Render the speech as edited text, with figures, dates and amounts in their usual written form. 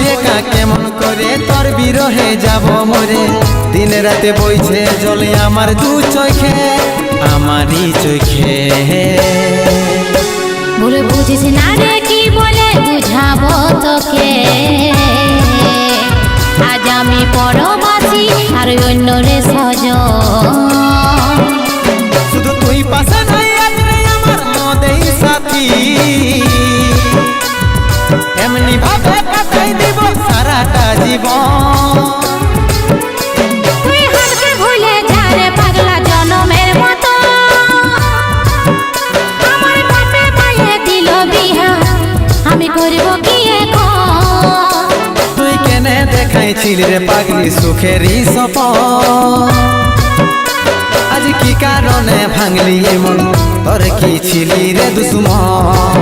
একা কেমন করে তোর বিরহে যাব মরে দিন রাতে বইছে জলে আমার দু চোখে আমারই চোখে বলে বুঝিস না রে কি বলে বুঝাবো তোকে আজ আমি পরবাসী আর অন্য রে সজন শুধু তুই পাশে নাই আজ রে আমার মদেই সাথী এমনি ভাবে কাটাই দিব সারাটা জীবন তুই হারকে ভুলে যা রে পাগলা জনমের মতো আমার বাপে মায়ে দিল বিহা আমি করব কি এখন তুই কেনে দেখাইছিলি রে পাগলি সুখেরই সপন আজ কি কারণে ভাঙলি মন তোর কি ছিলি রে দুশ্মন